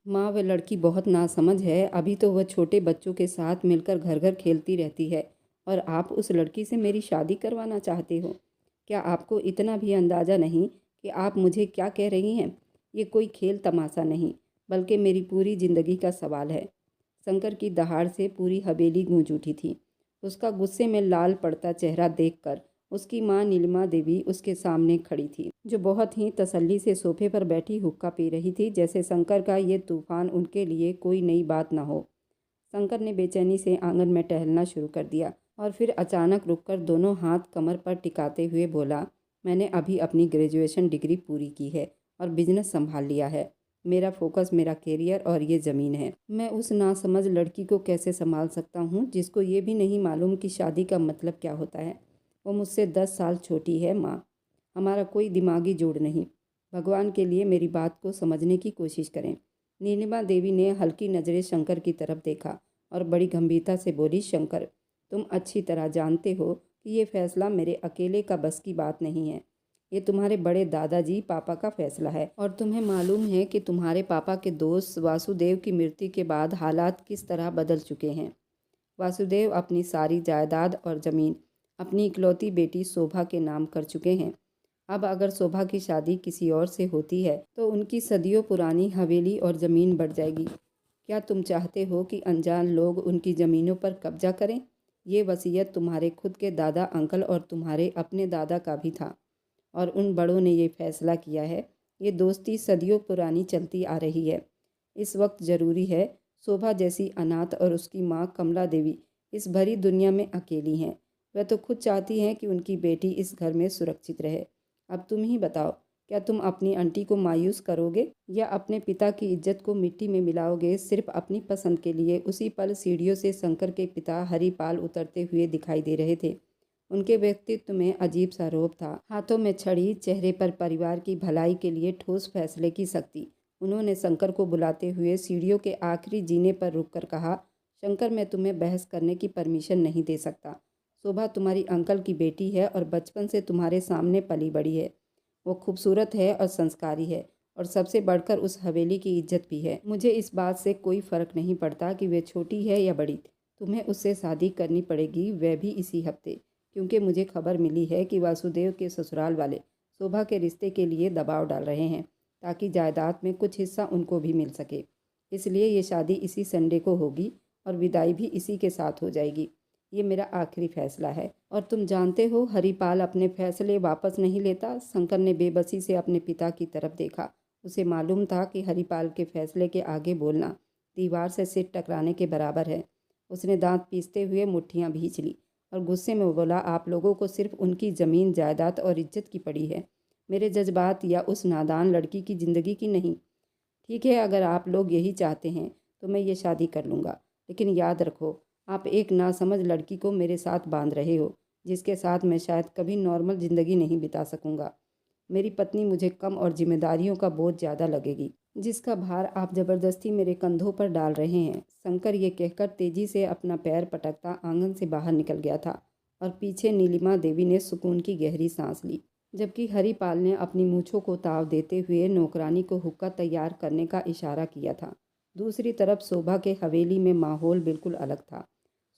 माँ, वह लड़की बहुत नासमझ है। अभी तो वह छोटे बच्चों के साथ मिलकर घर घर खेलती रहती है और आप उस लड़की से मेरी शादी करवाना चाहते हो। क्या आपको इतना भी अंदाज़ा नहीं कि आप मुझे क्या कह रही हैं? ये कोई खेल तमाशा नहीं, बल्कि मेरी पूरी ज़िंदगी का सवाल है। शंकर की दहाड़ से पूरी हवेली गूंज उठी थी। उसका गुस्से में लाल पड़ता चेहरा देखकर उसकी माँ नीलिमा देवी उसके सामने खड़ी थी, जो बहुत ही तसल्ली से सोफे पर बैठी हुक्का पी रही थी, जैसे शंकर का ये तूफान उनके लिए कोई नई बात न हो। शंकर ने बेचैनी से आंगन में टहलना शुरू कर दिया और फिर अचानक रुककर दोनों हाथ कमर पर टिकाते हुए बोला, मैंने अभी अपनी ग्रेजुएशन डिग्री पूरी की है और बिजनेस संभाल लिया है। मेरा फोकस मेरा करियर और ये ज़मीन है। मैं उस नासमझ लड़की को कैसे संभाल सकता हूँ जिसको ये भी नहीं मालूम कि शादी का मतलब क्या होता है। वो मुझसे 10 साल छोटी है माँ। हमारा कोई दिमागी जोड़ नहीं। भगवान के लिए मेरी बात को समझने की कोशिश करें। नीलिमा देवी ने हल्की नज़रें शंकर की तरफ देखा और बड़ी गंभीरता से बोली, शंकर, तुम अच्छी तरह जानते हो कि ये फैसला मेरे अकेले का बस की बात नहीं है। ये तुम्हारे बड़े दादाजी पापा का फैसला है और तुम्हें मालूम है कि तुम्हारे पापा के दोस्त वासुदेव की मृत्यु के बाद हालात किस तरह बदल चुके हैं। वासुदेव अपनी सारी जायदाद और ज़मीन अपनी इकलौती बेटी शोभा के नाम कर चुके हैं। अब अगर शोभा की शादी किसी और से होती है तो उनकी सदियों पुरानी हवेली और ज़मीन बढ़ जाएगी। क्या तुम चाहते हो कि अनजान लोग उनकी ज़मीनों पर कब्जा करें? ये वसीयत तुम्हारे खुद के दादा अंकल और तुम्हारे अपने दादा का भी था और उन बड़ों ने ये फैसला किया है। ये दोस्ती सदियों पुरानी चलती आ रही है। इस वक्त ज़रूरी है। शोभा जैसी अनाथ और उसकी माँ कमला देवी इस भरी दुनिया में अकेली हैं। वह तो खुद चाहती हैं कि उनकी बेटी इस घर में सुरक्षित रहे। अब तुम ही बताओ, क्या तुम अपनी आंटी को मायूस करोगे या अपने पिता की इज्जत को मिट्टी में मिलाओगे सिर्फ अपनी पसंद के लिए? उसी पल सीढ़ियों से शंकर के पिता हरिपाल उतरते हुए दिखाई दे रहे थे। उनके व्यक्तित्व में अजीब सा रौब था, हाथों में छड़ी, चेहरे पर परिवार की भलाई के लिए ठोस फैसले की शक्ति। उन्होंने शंकर को बुलाते हुए सीढ़ियों के आखिरी जीने पर रुककर कहा, शंकर, मैं तुम्हें बहस करने की परमिशन नहीं दे सकता। शोभा तुम्हारी अंकल की बेटी है और बचपन से तुम्हारे सामने पली बड़ी है। वो खूबसूरत है और संस्कारी है और सबसे बढ़कर उस हवेली की इज्जत भी है। मुझे इस बात से कोई फ़र्क नहीं पड़ता कि वह छोटी है या बड़ी। तुम्हें उससे शादी करनी पड़ेगी, वह भी इसी हफ्ते, क्योंकि मुझे खबर मिली है कि वासुदेव के ससुराल वाले शोभा के रिश्ते के लिए दबाव डाल रहे हैं ताकि जायदाद में कुछ हिस्सा उनको भी मिल सके। इसलिए ये शादी इसी संडे को होगी और विदाई भी इसी के साथ हो जाएगी। ये मेरा आखिरी फैसला है और तुम जानते हो हरिपाल अपने फैसले वापस नहीं लेता। शंकर ने बेबसी से अपने पिता की तरफ देखा। उसे मालूम था कि हरिपाल के फैसले के आगे बोलना दीवार से सिर टकराने के बराबर है। उसने दांत पीसते हुए मुट्ठियां भींच ली और गुस्से में बोला, आप लोगों को सिर्फ उनकी ज़मीन जायदाद और इज्जत की पड़ी है, मेरे जज्बात या उस नादान लड़की की ज़िंदगी की नहीं। ठीक है, अगर आप लोग यही चाहते हैं तो मैं ये शादी कर लूँगा, लेकिन याद रखो, आप एक नासमझ लड़की को मेरे साथ बांध रहे हो, जिसके साथ मैं शायद कभी नॉर्मल ज़िंदगी नहीं बिता सकूँगा। मेरी पत्नी मुझे कम और जिम्मेदारियों का बोझ ज़्यादा लगेगी, जिसका भार आप ज़बरदस्ती मेरे कंधों पर डाल रहे हैं। शंकर ये कहकर तेजी से अपना पैर पटकता आंगन से बाहर निकल गया था और पीछे नीलिमा देवी ने सुकून की गहरी सांस ली, जबकि हरिपाल ने अपनी मूँछों को ताव देते हुए नौकरानी को हुक्का तैयार करने का इशारा किया था। दूसरी तरफ शोभा के हवेली में माहौल बिल्कुल अलग था।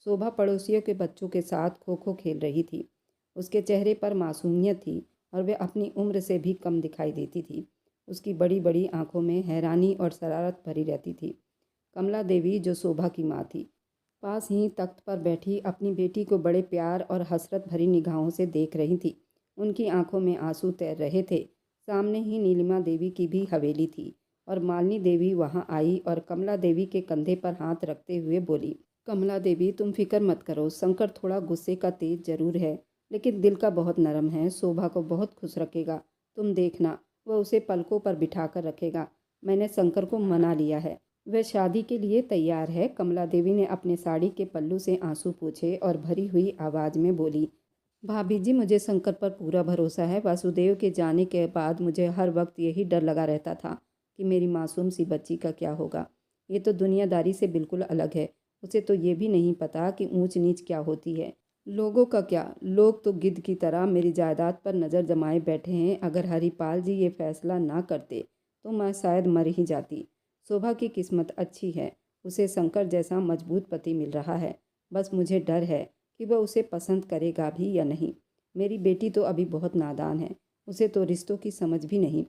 शोभा पड़ोसियों के बच्चों के साथ खो खो खेल रही थी। उसके चेहरे पर मासूमियत थी और वह अपनी उम्र से भी कम दिखाई देती थी। उसकी बड़ी बड़ी आंखों में हैरानी और शरारत भरी रहती थी। कमला देवी, जो शोभा की माँ थी, पास ही तख्त पर बैठी अपनी बेटी को बड़े प्यार और हसरत भरी निगाहों से देख रही थी। उनकी आंखों में आंसू तैर रहे थे। सामने ही नीलिमा देवी की भी हवेली थी और मालिनी देवी वहां आई और कमला देवी के कंधे पर हाथ रखते हुए बोली, कमला देवी, तुम फिक्र मत करो। शंकर थोड़ा गुस्से का तेज जरूर है, लेकिन दिल का बहुत नरम है। शोभा को बहुत खुश रखेगा। तुम देखना, वह उसे पलकों पर बिठा कर रखेगा। मैंने शंकर को मना लिया है, वह शादी के लिए तैयार है। कमला देवी ने अपने साड़ी के पल्लू से आंसू पोंछे और भरी हुई आवाज़ में बोली, भाभी जी, मुझे शंकर पर पूरा भरोसा है। वासुदेव के जाने के बाद मुझे हर वक्त यही डर लगा रहता था कि मेरी मासूम सी बच्ची का क्या होगा। ये तो दुनियादारी से बिल्कुल अलग है। उसे तो ये भी नहीं पता कि ऊंच नीच क्या होती है। लोगों का क्या, लोग तो गिद्ध की तरह मेरी जायदाद पर नज़र जमाए बैठे हैं। अगर हरिपाल जी ये फैसला ना करते तो मैं शायद मर ही जाती। शोभा की किस्मत अच्छी है, उसे शंकर जैसा मजबूत पति मिल रहा है। बस मुझे डर है कि वह उसे पसंद करेगा भी या नहीं। मेरी बेटी तो अभी बहुत नादान है, उसे तो रिश्तों की समझ भी नहीं।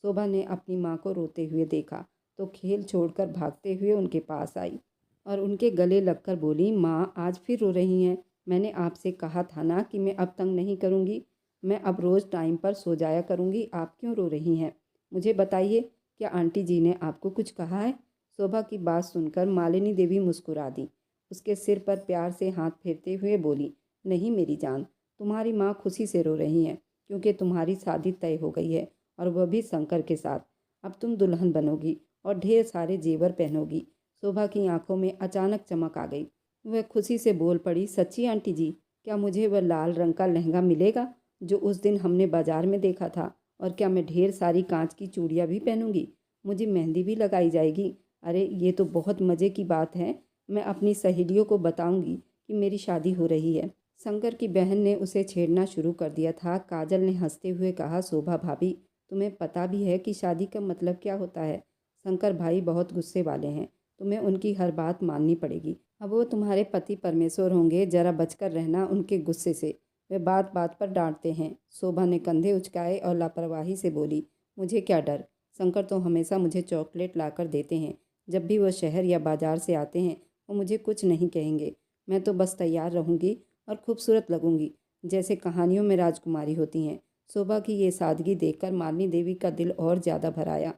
शोभा ने अपनी माँ को रोते हुए देखा तो खेल छोड़कर भागते हुए उनके पास आई और उनके गले लगकर बोली, माँ आज फिर रो रही हैं? मैंने आपसे कहा था ना कि मैं अब तंग नहीं करूँगी। मैं अब रोज़ टाइम पर सो जाया करूँगी, आप क्यों रो रही हैं? मुझे बताइए, क्या आंटी जी ने आपको कुछ कहा है? शोभा की बात सुनकर मालिनी देवी मुस्कुरा दी। उसके सिर पर प्यार से हाथ फेरते हुए बोली, नहीं मेरी जान, तुम्हारी माँ खुशी से रो रही हैं क्योंकि तुम्हारी शादी तय हो गई है और वह भी शंकर के साथ। अब तुम दुल्हन बनोगी और ढेर सारे जेवर पहनोगी। शोभा की आंखों में अचानक चमक आ गई। वह खुशी से बोल पड़ी, सच्ची आंटी जी, क्या मुझे वह लाल रंग का लहंगा मिलेगा जो उस दिन हमने बाजार में देखा था? और क्या मैं ढेर सारी कांच की चूड़ियाँ भी पहनूंगी? मुझे मेहंदी भी लगाई जाएगी? अरे ये तो बहुत मज़े की बात है। मैं अपनी सहेलियों को बताऊंगी कि मेरी शादी हो रही है। शंकर की बहन ने उसे छेड़ना शुरू कर दिया था। काजल ने हंसते हुए कहा, शोभा भाभी, तुम्हें पता भी है कि शादी का मतलब क्या होता है? शंकर भाई बहुत गुस्से वाले हैं, तुम्हें उनकी हर बात माननी पड़ेगी। अब वो तुम्हारे पति परमेश्वर होंगे, जरा बचकर रहना उनके गुस्से से। वे बात बात पर डांटते हैं। शोभा ने कंधे उचकाए और लापरवाही से बोली, मुझे क्या डर? शंकर तो हमेशा मुझे चॉकलेट लाकर देते हैं। जब भी वो शहर या बाजार से आते हैं वो मुझे कुछ नहीं कहेंगे। मैं तो बस तैयार रहूँगी और खूबसूरत लगूंगी, जैसे कहानियों में राजकुमारी होती हैं। शोभा की ये सादगी देखकर मालिनी देवी का दिल और ज़्यादा भर आया।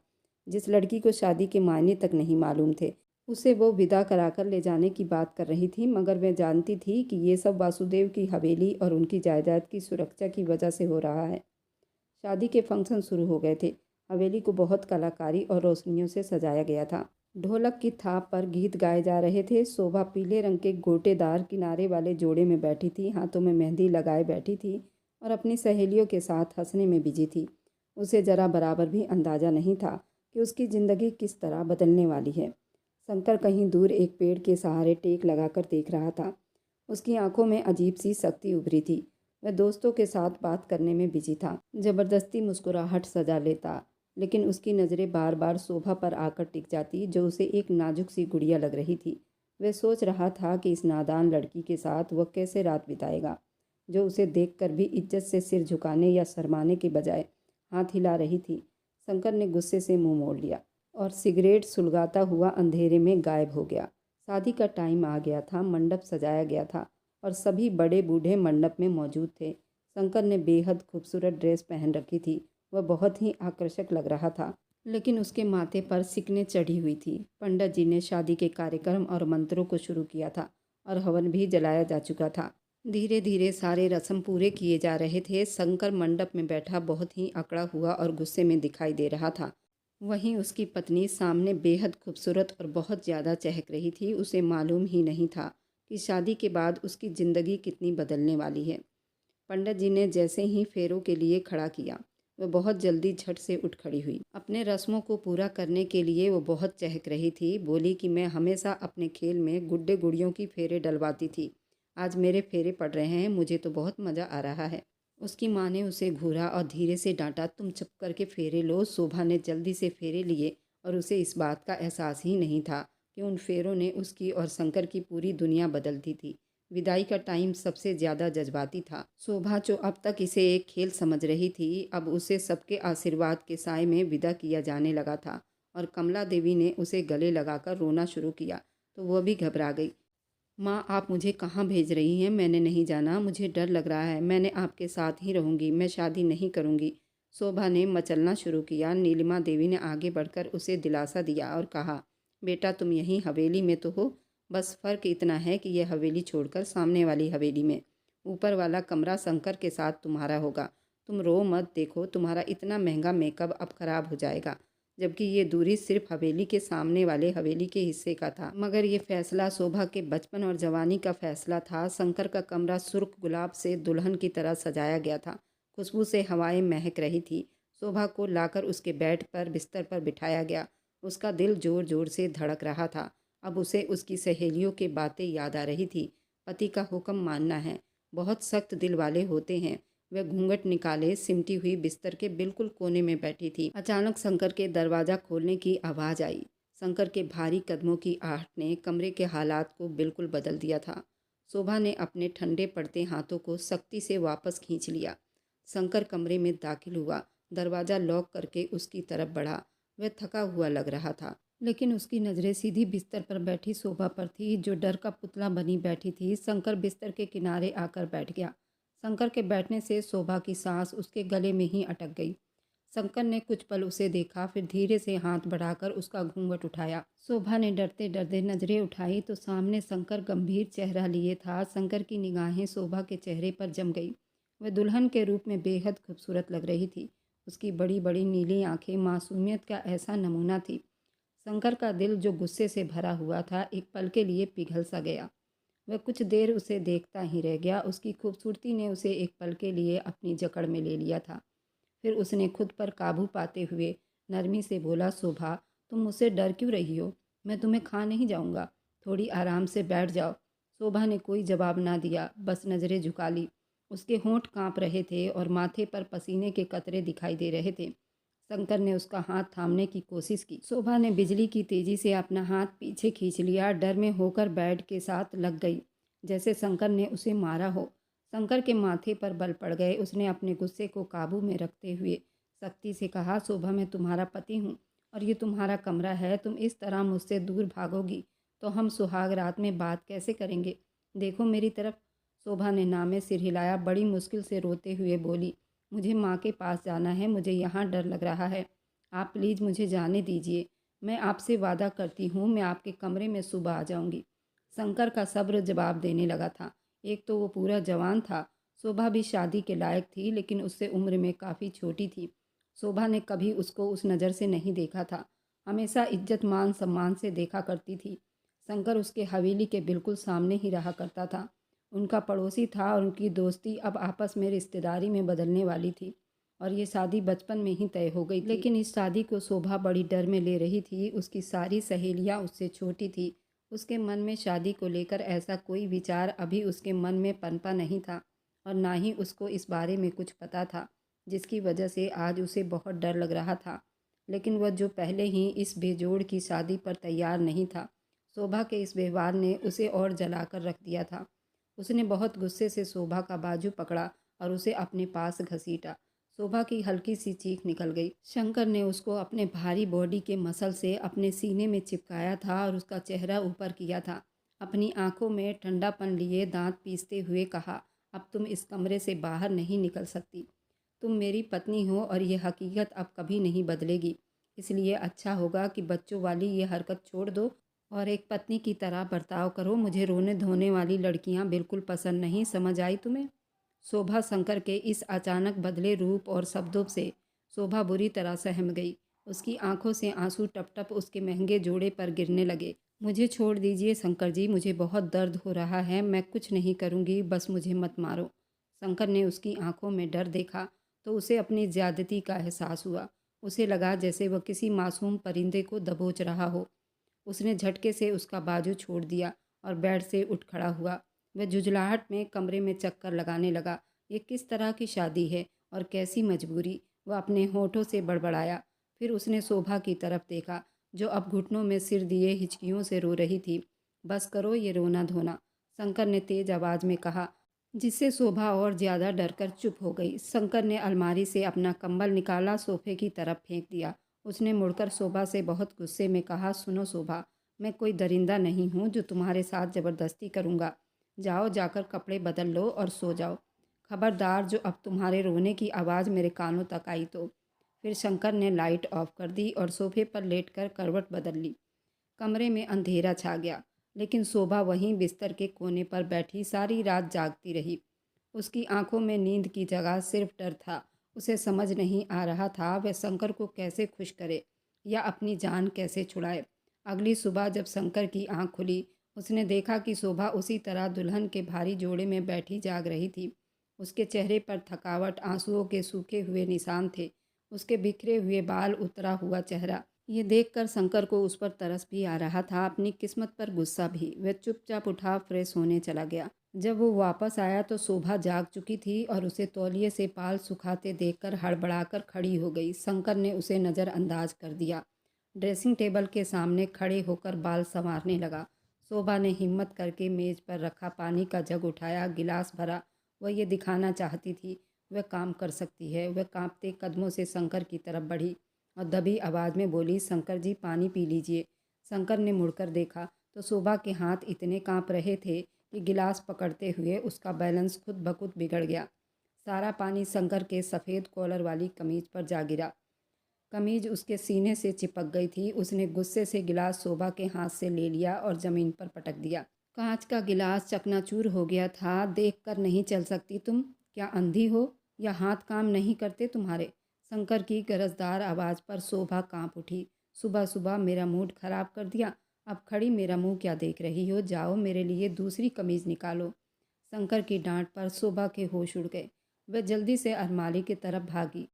जिस लड़की को शादी के मायने तक नहीं मालूम थे, उसे वो विदा कराकर ले जाने की बात कर रही थी, मगर वह जानती थी कि ये सब वासुदेव की हवेली और उनकी जायदाद की सुरक्षा की वजह से हो रहा है। शादी के फंक्शन शुरू हो गए थे। हवेली को बहुत कलाकारी और रोशनियों से सजाया गया था। ढोलक की थाप पर गीत गाए जा रहे थे। शोभा पीले रंग के गोटेदार किनारे वाले जोड़े में बैठी थी, हाथों में मेहंदी लगाए बैठी थी और अपनी सहेलियों के साथ हंसने में बिजी थी। उसे जरा बराबर भी अंदाजा नहीं था कि उसकी ज़िंदगी किस तरह बदलने वाली है। शंकर कहीं दूर एक पेड़ के सहारे टेक लगाकर देख रहा था। उसकी आंखों में अजीब सी शक्ति उभरी थी। वह दोस्तों के साथ बात करने में बिजी था। जबरदस्ती मुस्कुराहट सजा लेता, लेकिन उसकी नज़रें बार बार शोभा पर आकर टिक जाती, जो उसे एक नाजुक सी गुड़िया लग रही थी। वह सोच रहा था कि इस नादान लड़की के साथ वह कैसे रात बिताएगा, जो उसे देखकर भी इज्जत से सिर झुकाने या शर्माने के बजाय हाथ हिला रही थी। शंकर ने गुस्से से मुंह मोड़ लिया और सिगरेट सुलगाता हुआ अंधेरे में गायब हो गया। शादी का टाइम आ गया था। मंडप सजाया गया था और सभी बड़े बूढ़े मंडप में मौजूद थे। शंकर ने बेहद खूबसूरत ड्रेस पहन रखी थी। वह बहुत ही आकर्षक लग रहा था, लेकिन उसके माथे पर सिकने चढ़ी हुई थी। पंडित जी ने शादी के कार्यक्रम और मंत्रों को शुरू किया था और हवन भी जलाया जा चुका था। धीरे धीरे सारे रस्म पूरे किए जा रहे थे। शंकर मंडप में बैठा बहुत ही अकड़ा हुआ और गुस्से में दिखाई दे रहा था। वहीं उसकी पत्नी सामने बेहद खूबसूरत और बहुत ज़्यादा चहक रही थी। उसे मालूम ही नहीं था कि शादी के बाद उसकी ज़िंदगी कितनी बदलने वाली है। पंडित जी ने जैसे ही फेरों के लिए खड़ा किया, वह बहुत जल्दी झट से उठ खड़ी हुई। अपने रस्मों को पूरा करने के लिए वो बहुत चहक रही थी। बोली कि मैं हमेशा अपने खेल में गुड्डे गुड़ियों की फेरे डलवाती थी, आज मेरे फेरे पड़ रहे हैं, मुझे तो बहुत मज़ा आ रहा है। उसकी माँ ने उसे घूरा और धीरे से डांटा, तुम चुप करके फेरे लो। शोभा ने जल्दी से फेरे लिए और उसे इस बात का एहसास ही नहीं था कि उन फेरों ने उसकी और शंकर की पूरी दुनिया बदल दी थी। विदाई का टाइम सबसे ज़्यादा जज्बाती था। शोभा जो अब तक इसे एक खेल समझ रही थी, अब उसे सबके आशीर्वाद के साए में विदा किया जाने लगा था। और कमला देवी ने उसे गले लगाकर रोना शुरू किया तो वह भी घबरा गई। माँ, आप मुझे कहाँ भेज रही हैं? मैंने नहीं जाना, मुझे डर लग रहा है। मैंने आपके साथ ही रहूँगी, मैं शादी नहीं करूँगी। शोभा ने मचलना शुरू किया। नीलिमा देवी ने आगे बढ़कर उसे दिलासा दिया और कहा, बेटा तुम यहीं हवेली में तो हो, बस फ़र्क इतना है कि यह हवेली छोड़कर सामने वाली हवेली में। ऊपर वाला कमरा शंकर के साथ तुम्हारा होगा। तुम रो मत, देखो तुम्हारा इतना महंगा मेकअप अब ख़राब हो जाएगा। जबकि ये दूरी सिर्फ हवेली के सामने वाले हवेली के हिस्से का था, मगर ये फैसला शोभा के बचपन और जवानी का फैसला था। शंकर का कमरा सुर्ख गुलाब से दुल्हन की तरह सजाया गया था। खुशबू से हवाएं महक रही थी। शोभा को लाकर उसके बेड पर बिस्तर पर बिठाया गया। उसका दिल जोर जोर से धड़क रहा था। अब उसे उसकी सहेलियों की बातें याद आ रही थी। पति का हुक्म मानना है, बहुत सख्त दिल वाले होते हैं। वह घूंघट निकाले सिमटी हुई बिस्तर के बिल्कुल कोने में बैठी थी। अचानक शंकर के दरवाज़ा खोलने की आवाज़ आई। शंकर के भारी कदमों की आहट ने कमरे के हालात को बिल्कुल बदल दिया था। शोभा ने अपने ठंडे पड़ते हाथों को सख्ती से वापस खींच लिया। शंकर कमरे में दाखिल हुआ, दरवाज़ा लॉक करके उसकी तरफ बढ़ा। वह थका हुआ लग रहा था, लेकिन उसकी नज़रें सीधी बिस्तर पर बैठी शोभा पर थी, जो डर का पुतला बनी बैठी थी। शंकर बिस्तर के किनारे आकर बैठ गया। शंकर के बैठने से शोभा की सांस उसके गले में ही अटक गई। शंकर ने कुछ पल उसे देखा, फिर धीरे से हाथ बढ़ाकर उसका घूंघट उठाया। शोभा ने डरते डरते नजरें उठाई तो सामने शंकर गंभीर चेहरा लिए था। शंकर की निगाहें शोभा के चेहरे पर जम गई। वह दुल्हन के रूप में बेहद खूबसूरत लग रही थी। उसकी बड़ी बड़ी नीली आंखें मासूमियत का ऐसा नमूना थी। शंकर का दिल, जो गुस्से से भरा हुआ था, एक पल के लिए पिघल सा गया। वह कुछ देर उसे देखता ही रह गया। उसकी खूबसूरती ने उसे एक पल के लिए अपनी जकड़ में ले लिया था। फिर उसने खुद पर काबू पाते हुए नरमी से बोला, शोभा, तुम मुझसे डर क्यों रही हो? मैं तुम्हें खा नहीं जाऊंगा। थोड़ी आराम से बैठ जाओ। शोभा ने कोई जवाब ना दिया, बस नज़रें झुका ली। उसके होंठ कांप रहे थे और माथे पर पसीने के कतरे दिखाई दे रहे थे। शंकर ने उसका हाथ थामने की कोशिश की। शोभा ने बिजली की तेजी से अपना हाथ पीछे खींच लिया। डर में होकर बेड के साथ लग गई, जैसे शंकर ने उसे मारा हो। शंकर के माथे पर बल पड़ गए। उसने अपने गुस्से को काबू में रखते हुए सख्ती से कहा, शोभा, मैं तुम्हारा पति हूँ और ये तुम्हारा कमरा है। तुम इस तरह मुझसे दूर भागोगी तो हम सुहाग रात में बात कैसे करेंगे? देखो मेरी तरफ। शोभा ने ना में सिर हिलाया। बड़ी मुश्किल से रोते हुए बोली, मुझे माँ के पास जाना है। मुझे यहाँ डर लग रहा है। आप प्लीज़ मुझे जाने दीजिए। मैं आपसे वादा करती हूँ, मैं आपके कमरे में सुबह आ जाऊँगी। शंकर का सब्र जवाब देने लगा था। एक तो वो पूरा जवान था। शोभा भी शादी के लायक थी, लेकिन उससे उम्र में काफ़ी छोटी थी। शोभा ने कभी उसको उस नज़र से नहीं देखा था। हमेशा इज्जत मान सम्मान से देखा करती थी। शंकर उसके हवेली के बिल्कुल सामने ही रहा करता था। उनका पड़ोसी था और उनकी दोस्ती अब आपस में रिश्तेदारी में बदलने वाली थी और ये शादी बचपन में ही तय हो गई थी। लेकिन इस शादी को शोभा बड़ी डर में ले रही थी। उसकी सारी सहेलियाँ उससे छोटी थी। उसके मन में शादी को लेकर ऐसा कोई विचार अभी उसके मन में पनपा नहीं था और ना ही उसको इस बारे में कुछ पता था, जिसकी वजह से आज उसे बहुत डर लग रहा था। लेकिन वह जो पहले ही इस बेजोड़ की शादी पर तैयार नहीं था, शोभा के इस व्यवहार ने उसे और जलाकर रख दिया था। उसने बहुत गुस्से से शोभा का बाजू पकड़ा और उसे अपने पास घसीटा। शोभा की हल्की सी चीख निकल गई। शंकर ने उसको अपने भारी बॉडी के मसल से अपने सीने में चिपकाया था और उसका चेहरा ऊपर किया था। अपनी आंखों में ठंडापन लिए दांत पीसते हुए कहा, अब तुम इस कमरे से बाहर नहीं निकल सकती। तुम मेरी पत्नी हो और ये हकीकत अब कभी नहीं बदलेगी। इसलिए अच्छा होगा कि बच्चों वाली ये हरकत छोड़ दो और एक पत्नी की तरह बर्ताव करो। मुझे रोने धोने वाली लड़कियां बिल्कुल पसंद नहीं, समझ आई तुम्हें? शोभा शंकर के इस अचानक बदले रूप और शब्दों से शोभा बुरी तरह सहम गई। उसकी आंखों से आंसू टप टप उसके महंगे जोड़े पर गिरने लगे। मुझे छोड़ दीजिए शंकर जी, मुझे बहुत दर्द हो रहा है। मैं कुछ नहीं करूँगी, बस मुझे मत मारो। शंकर ने उसकी आंखों में डर देखा तो उसे अपनी ज्यादती का एहसास हुआ। उसे लगा जैसे वह किसी मासूम परिंदे को दबोच रहा हो। उसने झटके से उसका बाजू छोड़ दिया और बेड से उठ खड़ा हुआ। वह झुंझलाहट में कमरे में चक्कर लगाने लगा। ये किस तरह की शादी है और कैसी मजबूरी? वह अपने होठों से बड़बड़ाया। फिर उसने शोभा की तरफ देखा, जो अब घुटनों में सिर दिए हिचकियों से रो रही थी। बस करो ये रोना धोना, शंकर ने तेज आवाज़ में कहा, जिससे शोभा और ज़्यादा डरकर चुप हो गई। शंकर ने अलमारी से अपना कंबल निकाला, सोफे की तरफ फेंक दिया। उसने मुड़कर शोभा से बहुत गुस्से में कहा, सुनो शोभा, मैं कोई दरिंदा नहीं हूँ जो तुम्हारे साथ ज़बरदस्ती करूँगा। जाओ, जाकर कपड़े बदल लो और सो जाओ। खबरदार, जो अब तुम्हारे रोने की आवाज़ मेरे कानों तक आई तो। फिर शंकर ने लाइट ऑफ कर दी और सोफे पर लेटकर करवट बदल ली। कमरे में अंधेरा छा गया, लेकिन शोभा वहीं बिस्तर के कोने पर बैठी सारी रात जागती रही। उसकी आंखों में नींद की जगह सिर्फ डर था। उसे समझ नहीं आ रहा था वह शंकर को कैसे खुश करे या अपनी जान कैसे छुड़ाए। अगली सुबह जब शंकर की आंख खुली, उसने देखा कि शोभा उसी तरह दुल्हन के भारी जोड़े में बैठी जाग रही थी। उसके चेहरे पर थकावट, आंसुओं के सूखे हुए निशान थे। उसके बिखरे हुए बाल, उतरा हुआ चेहरा। ये देखकर शंकर को उस पर तरस भी आ रहा था, अपनी किस्मत पर गुस्सा भी। वह चुपचाप उठा फ्रेश होने चला गया। जब वो वापस आया तो शोभा जाग चुकी थी और उसे तौलिए से बाल सुखाते देखकर हड़बड़ाकर खड़ी हो गई। शंकर ने उसे नज़रअंदाज कर दिया। ड्रेसिंग टेबल के सामने खड़े होकर बाल संवारने लगा। शोभा ने हिम्मत करके मेज पर रखा पानी का जग उठाया, गिलास भरा। वह ये दिखाना चाहती थी वह काम कर सकती है। वह कांपते कदमों से शंकर की तरफ बढ़ी और दबी आवाज़ में बोली, शंकर जी, पानी पी लीजिए। शंकर ने मुड़कर देखा तो शोभा के हाथ इतने कांप रहे थे कि गिलास पकड़ते हुए उसका बैलेंस खुद ब खुद बिगड़ गया। सारा पानी शंकर के सफ़ेद कॉलर वाली कमीज पर जा गिरा। कमीज उसके सीने से चिपक गई थी। उसने गुस्से से गिलास शोभा के हाथ से ले लिया और ज़मीन पर पटक दिया। कांच का गिलास चकनाचूर हो गया था। देख कर नहीं चल सकती तुम? क्या अंधी हो या हाथ काम नहीं करते तुम्हारे? शंकर की गरजदार आवाज़ पर शोभा कांप उठी। सुबह सुबह मेरा मूड खराब कर दिया। अब खड़ी मेरा मुंह क्या देख रही हो? जाओ मेरे लिए दूसरी कमीज निकालो। शंकर की डांट पर शोभा के होश उड़ गए। वह जल्दी से अलमारी की तरफ भागी,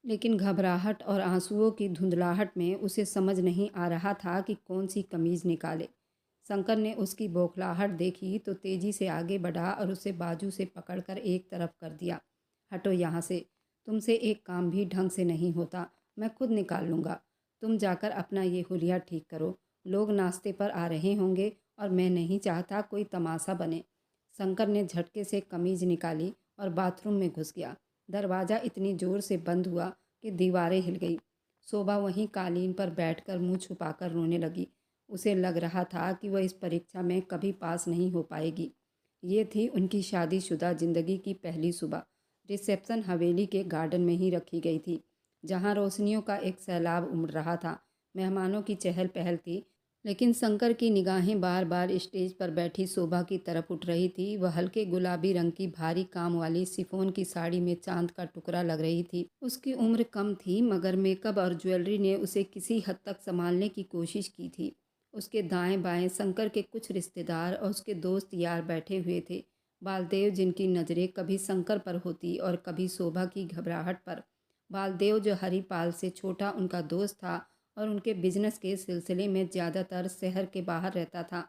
लेकिन घबराहट और आंसुओं की धुंधलाहट में उसे समझ नहीं आ रहा था कि कौन सी कमीज़ निकाले। शंकर ने उसकी बौखलाहट देखी तो तेज़ी से आगे बढ़ा और उसे बाजू से पकड़कर एक तरफ कर दिया। हटो यहाँ से, तुमसे एक काम भी ढंग से नहीं होता। मैं खुद निकाल लूँगा। तुम जाकर अपना ये हुलिया ठीक करो। लोग नाश्ते पर आ रहे होंगे और मैं नहीं चाहता कोई तमाशा बने। शंकर ने झटके से कमीज़ निकाली और बाथरूम में घुस गया। दरवाज़ा इतनी ज़ोर से बंद हुआ कि दीवारें हिल गई। शोभा वहीं कालीन पर बैठकर मुंह छुपाकर रोने लगी। उसे लग रहा था कि वह इस परीक्षा में कभी पास नहीं हो पाएगी। ये थी उनकी शादीशुदा ज़िंदगी की पहली सुबह। रिसेप्शन हवेली के गार्डन में ही रखी गई थी, जहाँ रोशनियों का एक सैलाब उमड़ रहा था। मेहमानों की चहल पहल थी, लेकिन शंकर की निगाहें बार बार स्टेज पर बैठी शोभा की तरफ उठ रही थी। वह हल्के गुलाबी रंग की भारी काम वाली शिफॉन की साड़ी में चांद का टुकड़ा लग रही थी। उसकी उम्र कम थी, मगर मेकअप और ज्वेलरी ने उसे किसी हद तक संभालने की कोशिश की थी। उसके दाएं बाएं शंकर के कुछ रिश्तेदार और उसके दोस्त यार बैठे हुए थे। बालदेव, जिनकी नज़रें कभी शंकर पर होती और कभी शोभा की घबराहट पर। बालदेव, जो हरिपाल से छोटा उनका दोस्त था और उनके बिजनेस के सिलसिले में ज़्यादातर शहर के बाहर रहता था,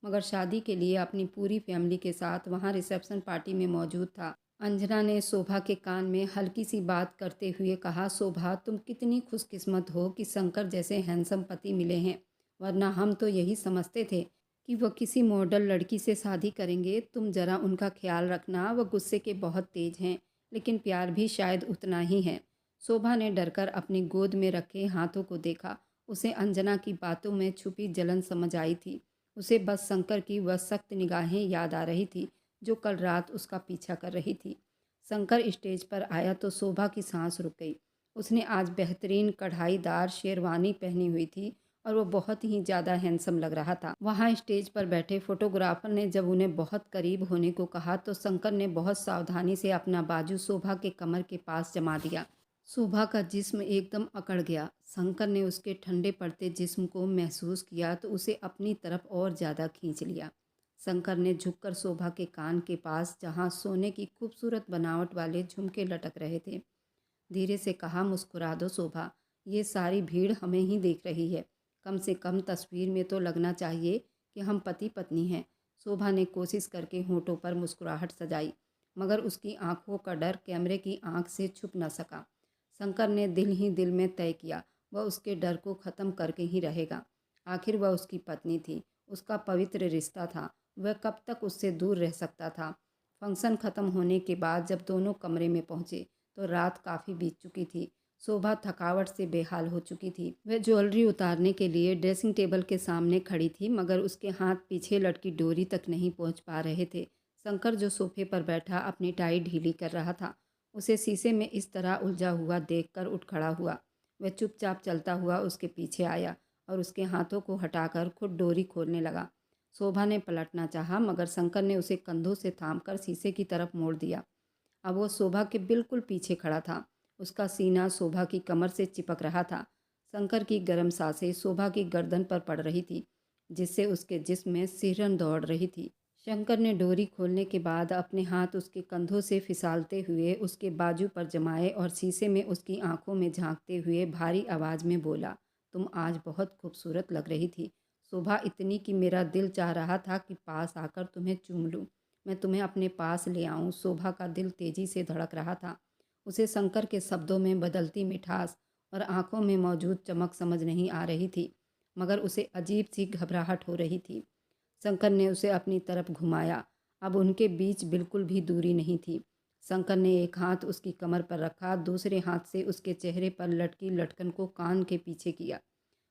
मगर शादी के लिए अपनी पूरी फैमिली के साथ वहाँ रिसेप्शन पार्टी में मौजूद था। अंजना ने शोभा के कान में हल्की सी बात करते हुए कहा, शोभा, तुम कितनी खुशकिस्मत हो कि शंकर जैसे हैंडसम पति मिले हैं, वरना हम तो यही समझते थे कि वह किसी मॉडल लड़की से शादी करेंगे। तुम ज़रा उनका ख्याल रखना। वह गुस्से के बहुत तेज़ हैं, लेकिन प्यार भी शायद उतना ही है। शोभा ने डरकर अपनी गोद में रखे हाथों को देखा। उसे अंजना की बातों में छुपी जलन समझ आई थी। उसे बस शंकर की वह सख्त निगाहें याद आ रही थी जो कल रात उसका पीछा कर रही थी। शंकर स्टेज पर आया तो शोभा की सांस रुक गई। उसने आज बेहतरीन कढ़ाईदार शेरवानी पहनी हुई थी और वो बहुत ही ज़्यादा हैंडसम लग रहा था। वहाँ स्टेज पर बैठे फोटोग्राफर ने जब उन्हें बहुत करीब होने को कहा तो शंकर ने बहुत सावधानी से अपना बाजू शोभा के कमर के पास जमा दिया। शोभा का जिस्म एकदम अकड़ गया। शंकर ने उसके ठंडे पड़ते जिस्म को महसूस किया तो उसे अपनी तरफ और ज़्यादा खींच लिया। शंकर ने झुककर शोभा के कान के पास, जहाँ सोने की खूबसूरत बनावट वाले झुमके लटक रहे थे, धीरे से कहा, मुस्कुरा दो शोभा, ये सारी भीड़ हमें ही देख रही है। कम से कम तस्वीर में तो लगना चाहिए कि हम पति पत्नी हैं। शोभा ने कोशिश करके होठों पर मुस्कुराहट सजाई, मगर उसकी आंखों का डर कैमरे की आंख से छुप न सका। शंकर ने दिल ही दिल में तय किया, वह उसके डर को ख़त्म करके ही रहेगा। आखिर वह उसकी पत्नी थी, उसका पवित्र रिश्ता था। वह कब तक उससे दूर रह सकता था। फंक्शन ख़त्म होने के बाद जब दोनों कमरे में पहुँचे तो रात काफ़ी बीत चुकी थी। शोभा थकावट से बेहाल हो चुकी थी। वह ज्वेलरी उतारने के लिए ड्रेसिंग टेबल के सामने खड़ी थी, मगर उसके हाथ पीछे लटकी डोरी तक नहीं पहुंच पा रहे थे। शंकर, जो सोफे पर बैठा अपनी टाई ढीली कर रहा था, उसे शीशे में इस तरह उलझा हुआ देखकर उठ खड़ा हुआ। वह चुपचाप चलता हुआ उसके पीछे आया और उसके हाथों को हटाकर खुद डोरी खोलने लगा। शोभा ने पलटना चाहा, मगर शंकर ने उसे कंधों से थामकर शीशे की तरफ मोड़ दिया। अब वो शोभा के बिल्कुल पीछे खड़ा था। उसका सीना शोभा की कमर से चिपक रहा था। शंकर की गर्म सांसें शोभा की गर्दन पर पड़ रही थी, जिससे उसके जिस्म में सिहरन दौड़ रही थी। शंकर ने डोरी खोलने के बाद अपने हाथ उसके कंधों से फिसलते हुए उसके बाजू पर जमाए और शीशे में उसकी आंखों में झांकते हुए भारी आवाज़ में बोला, तुम आज बहुत खूबसूरत लग रही थी शोभा, इतनी कि मेरा दिल चाह रहा था कि पास आकर तुम्हें चूम लूँ, मैं तुम्हें अपने पास ले आऊं। शोभा का दिल तेजी से धड़क रहा था। उसे शंकर के शब्दों में बदलती मिठास और आंखों में मौजूद चमक समझ नहीं आ रही थी, मगर उसे अजीब सी घबराहट हो रही थी। शंकर ने उसे अपनी तरफ घुमाया। अब उनके बीच बिल्कुल भी दूरी नहीं थी। शंकर ने एक हाथ उसकी कमर पर रखा, दूसरे हाथ से उसके चेहरे पर लटकी लटकन को कान के पीछे किया।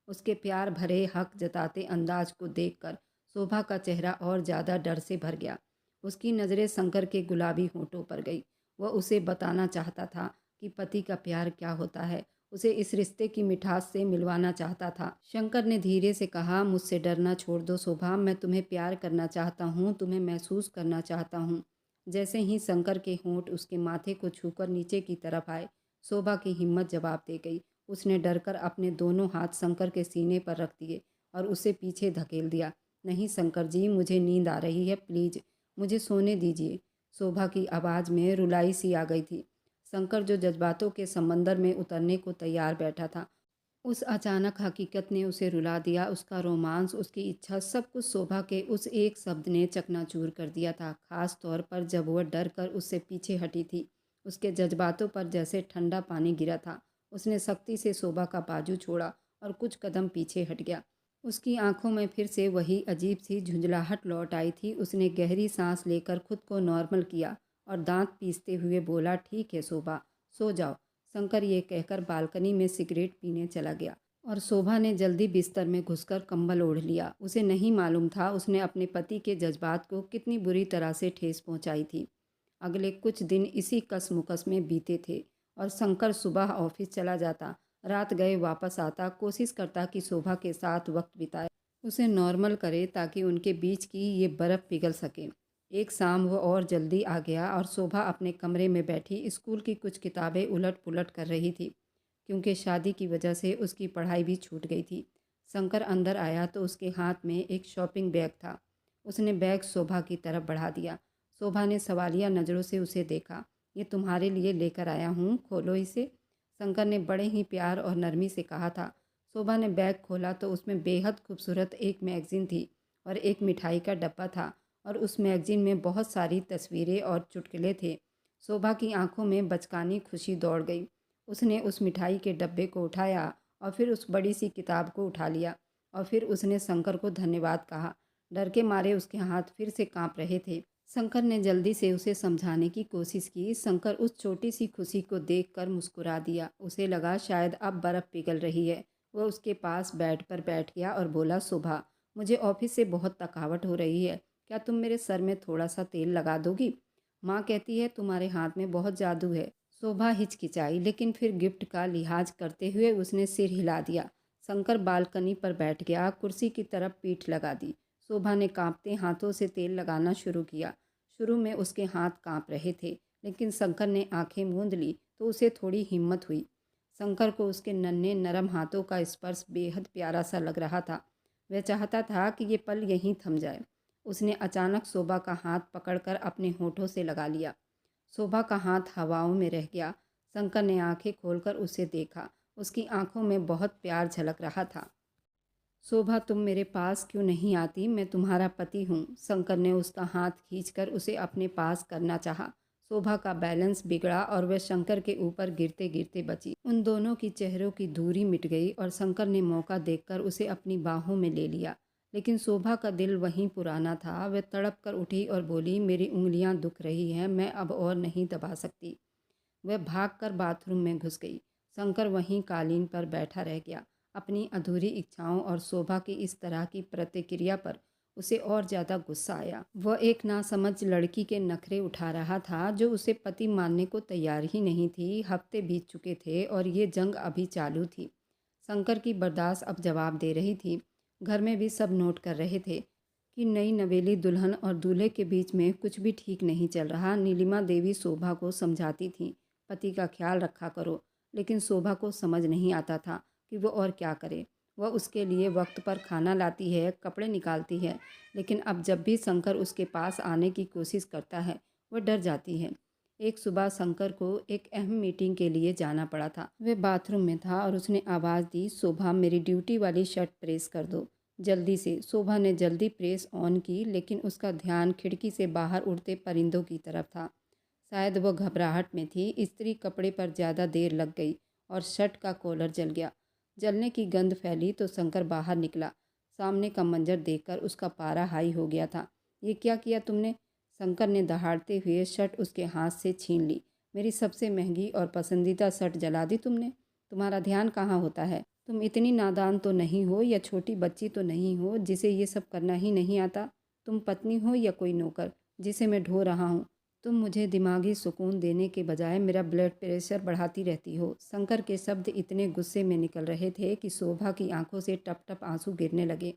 उसके प्यार भरे हक जताते अंदाज को देखकर शोभा का चेहरा और ज़्यादा डर से भर गया। उसकी नज़रें शंकर के गुलाबी होठों पर गई। वह उसे बताना चाहता था कि पति का प्यार क्या होता है, उसे इस रिश्ते की मिठास से मिलवाना चाहता था। शंकर ने धीरे से कहा, मुझसे डरना छोड़ दो शोभा, मैं तुम्हें प्यार करना चाहता हूँ, तुम्हें महसूस करना चाहता हूँ। जैसे ही शंकर के होंठ उसके माथे को छूकर नीचे की तरफ आए, शोभा की हिम्मत जवाब दे गई। उसने डरकर अपने दोनों हाथ शंकर के सीने पर रख दिए और उसे पीछे धकेल दिया। नहीं शंकर जी, मुझे नींद आ रही है, प्लीज़ मुझे सोने दीजिए। शोभा की आवाज़ में रुलाई सी आ गई थी। शंकर जो जज्बातों के समंदर में उतरने को तैयार बैठा था, उस अचानक हकीकत ने उसे रुला दिया। उसका रोमांस, उसकी इच्छा, सब कुछ शोभा के उस एक शब्द ने चकनाचूर कर दिया था, खास तौर पर जब वह डर कर उससे पीछे हटी थी। उसके जज्बातों पर जैसे ठंडा पानी गिरा था। उसने सख्ती से शोभा का बाजू छोड़ा और कुछ कदम पीछे हट गया। उसकी आंखों में फिर से वही अजीब सी झुंझलाहट लौट आई थी। उसने गहरी सांस लेकर खुद को नॉर्मल किया और दांत पीसते हुए बोला, ठीक है शोभा, सो जाओ। शंकर ये कहकर बालकनी में सिगरेट पीने चला गया और शोभा ने जल्दी बिस्तर में घुसकर कंबल ओढ़ लिया। उसे नहीं मालूम था उसने अपने पति के जज्बात को कितनी बुरी तरह से ठेस पहुंचाई थी। अगले कुछ दिन इसी कसमुकस में बीते थे और शंकर सुबह ऑफिस चला जाता, रात गए वापस आता, कोशिश करता कि शोभा के साथ वक्त बिताए, उसे नॉर्मल करे ताकि उनके बीच की ये बर्फ़ पिघल सके। एक शाम वो और जल्दी आ गया और शोभा अपने कमरे में बैठी स्कूल की कुछ किताबें उलट पुलट कर रही थी, क्योंकि शादी की वजह से उसकी पढ़ाई भी छूट गई थी। शंकर अंदर आया तो उसके हाथ में एक शॉपिंग बैग था। उसने बैग शोभा की तरफ बढ़ा दिया। शोभा ने सवालिया नज़रों से उसे देखा। ये तुम्हारे लिए लेकर आया हूँ, खोलो इसे, शंकर ने बड़े ही प्यार और नरमी से कहा था। शोभा ने बैग खोला तो उसमें बेहद खूबसूरत एक मैगज़ीन थी और एक मिठाई का डब्बा था और उस मैगज़ीन में बहुत सारी तस्वीरें और चुटकुले थे। शोभा की आंखों में बचकानी खुशी दौड़ गई। उसने उस मिठाई के डब्बे को उठाया और फिर उस बड़ी सी किताब को उठा लिया और फिर उसने शंकर को धन्यवाद कहा। डर के मारे उसके हाथ फिर से कांप रहे थे। शंकर ने जल्दी से उसे समझाने की कोशिश की। शंकर उस छोटी सी खुशी को देखकर मुस्कुरा दिया। उसे लगा शायद अब बर्फ़ पिघल रही है। वह उसके पास बेड पर बैठ गया और बोला, शोभा, मुझे ऑफिस से बहुत थकावट हो रही है, क्या तुम मेरे सर में थोड़ा सा तेल लगा दोगी? माँ कहती है तुम्हारे हाथ में बहुत जादू है। शोभा हिचकिचाई, लेकिन फिर गिफ्ट का लिहाज करते हुए उसने सिर हिला दिया। शंकर बालकनी पर बैठ गया, कुर्सी की तरफ पीठ लगा दी। शोभा ने कांपते हाथों से तेल लगाना शुरू किया। शुरू में उसके हाथ कांप रहे थे, लेकिन शंकर ने आंखें मूंद ली तो उसे थोड़ी हिम्मत हुई। शंकर को उसके नन्हे नरम हाथों का स्पर्श बेहद प्यारा सा लग रहा था। वह चाहता था कि ये पल यहीं थम जाए। उसने अचानक शोभा का हाथ पकड़कर अपने होठों से लगा लिया। शोभा का हाथ हवाओं में रह गया। शंकर ने आंखें खोलकर उसे देखा। उसकी आंखों में बहुत प्यार झलक रहा था। शोभा, तुम मेरे पास क्यों नहीं आती? मैं तुम्हारा पति हूँ। शंकर ने उसका हाथ खींचकर उसे अपने पास करना चाहा। शोभा का बैलेंस बिगड़ा और वह शंकर के ऊपर गिरते गिरते बची। उन दोनों की चेहरों की दूरी मिट गई और शंकर ने मौका देखकर उसे अपनी बाहों में ले लिया। लेकिन शोभा का दिल वहीं पुराना था। वह तड़प कर उठी और बोली, मेरी उंगलियां दुख रही हैं, मैं अब और नहीं दबा सकती। वह भागकर बाथरूम में घुस गई। शंकर वहीं कालीन पर बैठा रह गया। अपनी अधूरी इच्छाओं और शोभा की इस तरह की प्रतिक्रिया पर उसे और ज़्यादा गुस्सा आया। वह एक नासमझ लड़की के नखरे उठा रहा था जो उसे पति मानने को तैयार ही नहीं थी। हफ्ते बीत चुके थे और ये जंग अभी चालू थी। शंकर की बर्दाश्त अब जवाब दे रही थी। घर में भी सब नोट कर रहे थे कि नई नवेली दुल्हन और दूल्हे के बीच में कुछ भी ठीक नहीं चल रहा। नीलिमा देवी शोभा को समझाती थी, पति का ख्याल रखा करो, लेकिन शोभा को समझ नहीं आता था कि वो और क्या करे। वह उसके लिए वक्त पर खाना लाती है, कपड़े निकालती है, लेकिन अब जब भी शंकर उसके पास आने की कोशिश करता है वह डर जाती है। एक सुबह शंकर को एक अहम मीटिंग के लिए जाना पड़ा था। वह बाथरूम में था और उसने आवाज़ दी, शोभा, मेरी ड्यूटी वाली शर्ट प्रेस कर दो जल्दी से। शोभा ने जल्दी प्रेस ऑन की, लेकिन उसका ध्यान खिड़की से बाहर उड़ते परिंदों की तरफ था। शायद वह घबराहट में थी। इस्त्री कपड़े पर ज़्यादा देर लग गई और शर्ट का कॉलर जल गया। जलने की गंध फैली तो शंकर बाहर निकला। सामने का मंजर देखकर उसका पारा हाई हो गया था। ये क्या किया तुमने? शंकर ने दहाड़ते हुए शर्ट उसके हाथ से छीन ली। मेरी सबसे महंगी और पसंदीदा शर्ट जला दी तुमने। तुम्हारा ध्यान कहाँ होता है? तुम इतनी नादान तो नहीं हो या छोटी बच्ची तो नहीं हो जिसे ये सब करना ही नहीं आता। तुम पत्नी हो या कोई नौकर जिसे मैं ढो रहा हूँ। तुम मुझे दिमागी सुकून देने के बजाय मेरा ब्लड प्रेशर बढ़ाती रहती हो। शंकर के शब्द इतने गुस्से में निकल रहे थे कि शोभा की आंखों से टप टप आंसू गिरने लगे।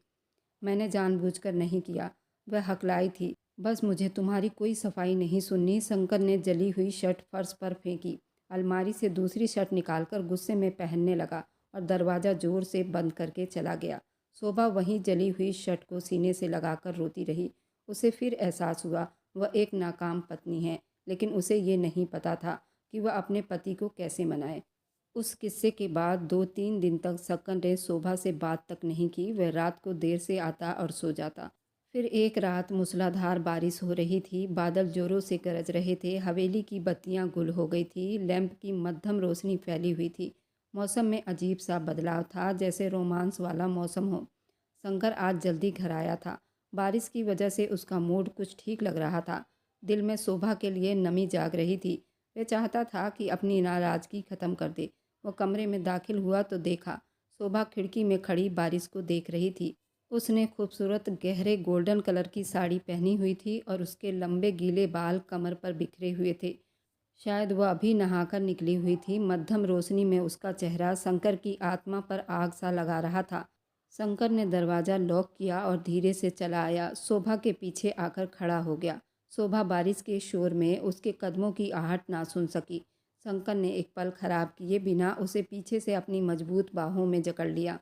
मैंने जानबूझकर नहीं किया, वह हकलाई थी। बस मुझे तुम्हारी कोई सफाई नहीं सुननी। शंकर ने जली हुई शर्ट फर्श पर फेंकी। अलमारी से दूसरी शर्ट निकालकर गुस्से में पहनने लगा और दरवाज़ा जोर से बंद करके चला गया। शोभा वहीं जली हुई शर्ट को सीने से लगाकर रोती रही। उसे फिर एहसास हुआ वह एक नाकाम पत्नी है, लेकिन उसे ये नहीं पता था कि वह अपने पति को कैसे मनाए। उस किस्से के बाद 2-3 दिन तक शंकर ने शोभा से बात तक नहीं की। वह रात को देर से आता और सो जाता। फिर एक रात मूसलाधार बारिश हो रही थी। बादल जोरों से गरज रहे थे। हवेली की बत्तियां गुल हो गई थी। लैंप की मध्यम रोशनी फैली हुई थी। मौसम में अजीब सा बदलाव था, जैसे रोमांस वाला मौसम हो। शंकर आज जल्दी घर आया था। बारिश की वजह से उसका मूड कुछ ठीक लग रहा था। दिल में शोभा के लिए नमी जाग रही थी। वह चाहता था कि अपनी नाराज़गी ख़त्म कर दे। वह कमरे में दाखिल हुआ तो देखा शोभा खिड़की में खड़ी बारिश को देख रही थी। उसने खूबसूरत गहरे गोल्डन कलर की साड़ी पहनी हुई थी और उसके लंबे गीले बाल कमर पर बिखरे हुए थे। शायद वह अभी नहाकर निकली हुई थी। मध्यम रोशनी में उसका चेहरा शंकर की आत्मा पर आग सा लगा रहा था। शंकर ने दरवाज़ा लॉक किया और धीरे से चला आया। शोभा के पीछे आकर खड़ा हो गया। शोभा बारिश के शोर में उसके कदमों की आहट ना सुन सकी। शंकर ने एक पल खराब किए बिना उसे पीछे से अपनी मजबूत बाहों में जकड़ लिया।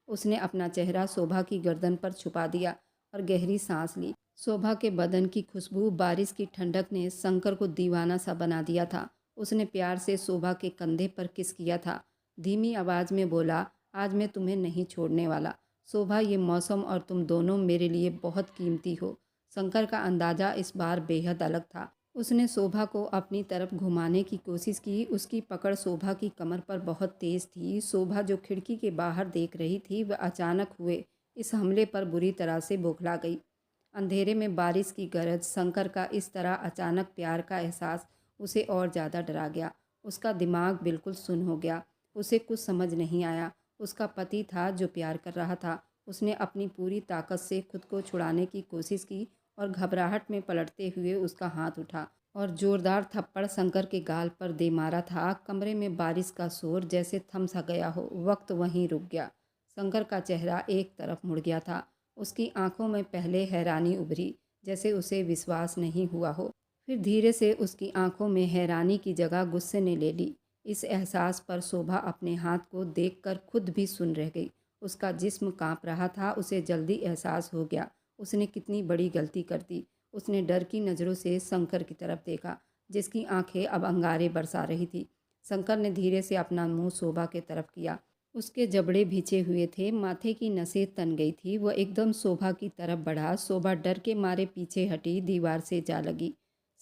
उसने अपना चेहरा शोभा की गर्दन पर छुपा दिया और गहरी सांस ली। शोभा के बदन की खुशबू, बारिश की ठंडक ने शंकर को दीवाना सा बना दिया था। उसने प्यार से शोभा के कंधे पर किस किया था। धीमी आवाज़ में बोला, आज मैं तुम्हें नहीं छोड़ने वाला। शोभा, ये मौसम और तुम दोनों मेरे लिए बहुत कीमती हो। शंकर का अंदाज़ा इस बार बेहद अलग था। उसने शोभा को अपनी तरफ घुमाने की कोशिश की। उसकी पकड़ शोभा की कमर पर बहुत तेज़ थी। शोभा जो खिड़की के बाहर देख रही थी, वह अचानक हुए इस हमले पर बुरी तरह से बौखला गई। अंधेरे में बारिश की गरज, शंकर का इस तरह अचानक प्यार का एहसास उसे और ज़्यादा डरा गया। उसका दिमाग बिल्कुल सुन्न हो गया। उसे कुछ समझ नहीं आया। उसका पति था जो प्यार कर रहा था। उसने अपनी पूरी ताकत से खुद को छुड़ाने की कोशिश की और घबराहट में पलटते हुए उसका हाथ उठा और जोरदार थप्पड़ शंकर के गाल पर दे मारा था। कमरे में बारिश का शोर जैसे थम सा गया हो। वक्त वहीं रुक गया। शंकर का चेहरा एक तरफ मुड़ गया था। उसकी आंखों में पहले हैरानी उभरी, जैसे उसे विश्वास नहीं हुआ हो। फिर धीरे से उसकी आंखों में हैरानी की जगह गुस्से ने ले ली। इस एहसास पर शोभा अपने हाथ को देखकर खुद भी सुन रह गई। उसका जिस्म कांप रहा था। उसे जल्दी एहसास हो गया उसने कितनी बड़ी गलती कर दी। उसने डर की नज़रों से शंकर की तरफ देखा, जिसकी आंखें अब अंगारे बरसा रही थी। शंकर ने धीरे से अपना मुंह शोभा के तरफ किया। उसके जबड़े भिंचे हुए थे, माथे की नसें तन गई थी। वह एकदम शोभा की तरफ बढ़ा। शोभा डर के मारे पीछे हटी, दीवार से जा लगी।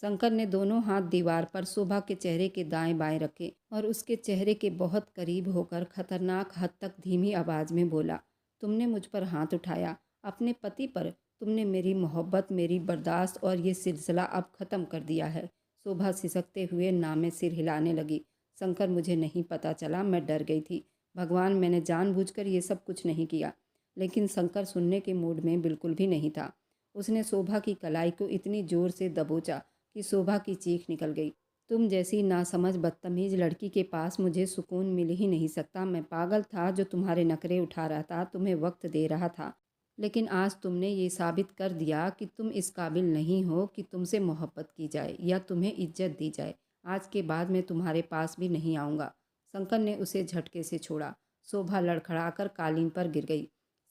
शंकर ने दोनों हाथ दीवार पर शोभा के चेहरे के दाएं बाएं रखे और उसके चेहरे के बहुत करीब होकर खतरनाक हद तक धीमी आवाज़ में बोला, तुमने मुझ पर हाथ उठाया, अपने पति पर। तुमने मेरी मोहब्बत, मेरी बर्दाश्त और ये सिलसिला अब ख़त्म कर दिया है। शोभा सिसकते हुए ना में सिर हिलाने लगी। शंकर, मुझे नहीं पता चला, मैं डर गई थी। भगवान, मैंने जानबूझकर ये सब कुछ नहीं किया। लेकिन शंकर सुनने के मूड में बिल्कुल भी नहीं था। उसने शोभा की कलाई को इतनी ज़ोर से दबोचा कि शोभा की चीख निकल गई। तुम जैसी नासमझ बदतमीज़ लड़की के पास मुझे सुकून मिल ही नहीं सकता। मैं पागल था जो तुम्हारे नखरे उठा रहा था, तुम्हें वक्त दे रहा था। लेकिन आज तुमने ये साबित कर दिया कि तुम इस काबिल नहीं हो कि तुमसे मोहब्बत की जाए या तुम्हें इज्जत दी जाए। आज के बाद मैं तुम्हारे पास भी नहीं आऊँगा। शंकर ने उसे झटके से छोड़ा। शोभा लड़खड़ाकर कालीन पर गिर गई।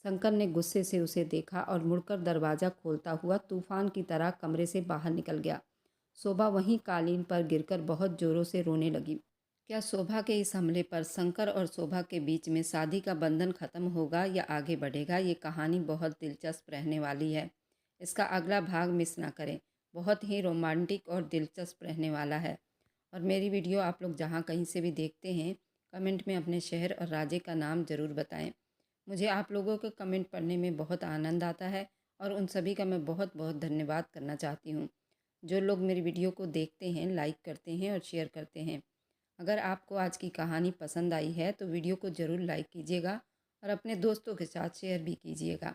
शंकर ने गुस्से से उसे देखा और मुड़कर दरवाज़ा खोलता हुआ तूफान की तरह कमरे से बाहर निकल गया। शोभा वहीं कालीन पर गिरकर बहुत ज़ोरों से रोने लगी। क्या शोभा के इस हमले पर शंकर और शोभा के बीच में शादी का बंधन खत्म होगा या आगे बढ़ेगा? ये कहानी बहुत दिलचस्प रहने वाली है। इसका अगला भाग मिस ना करें। बहुत ही रोमांटिक और दिलचस्प रहने वाला है। और मेरी वीडियो आप लोग जहाँ कहीं से भी देखते हैं, कमेंट में अपने शहर और राज्य का नाम ज़रूर बताएं। मुझे आप लोगों के कमेंट पढ़ने में बहुत आनंद आता है और उन सभी का मैं बहुत बहुत धन्यवाद करना चाहती हूँ। जो लोग मेरी वीडियो को देखते हैं, लाइक करते हैं और शेयर करते हैं। अगर आपको आज की कहानी पसंद आई है तो वीडियो को ज़रूर लाइक कीजिएगा और अपने दोस्तों के साथ शेयर भी कीजिएगा।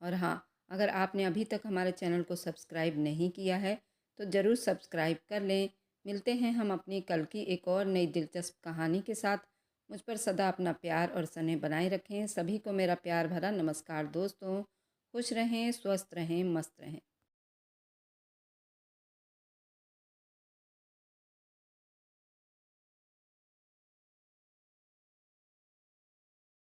और हाँ, अगर आपने अभी तक हमारे चैनल को सब्सक्राइब नहीं किया है तो ज़रूर सब्सक्राइब कर लें। मिलते हैं हम अपनी कल की एक और नई दिलचस्प कहानी के साथ। मुझ पर सदा अपना प्यार और स्नेह बनाए रखें। सभी को मेरा प्यार भरा नमस्कार दोस्तों। खुश रहें, स्वस्थ रहें, मस्त रहें।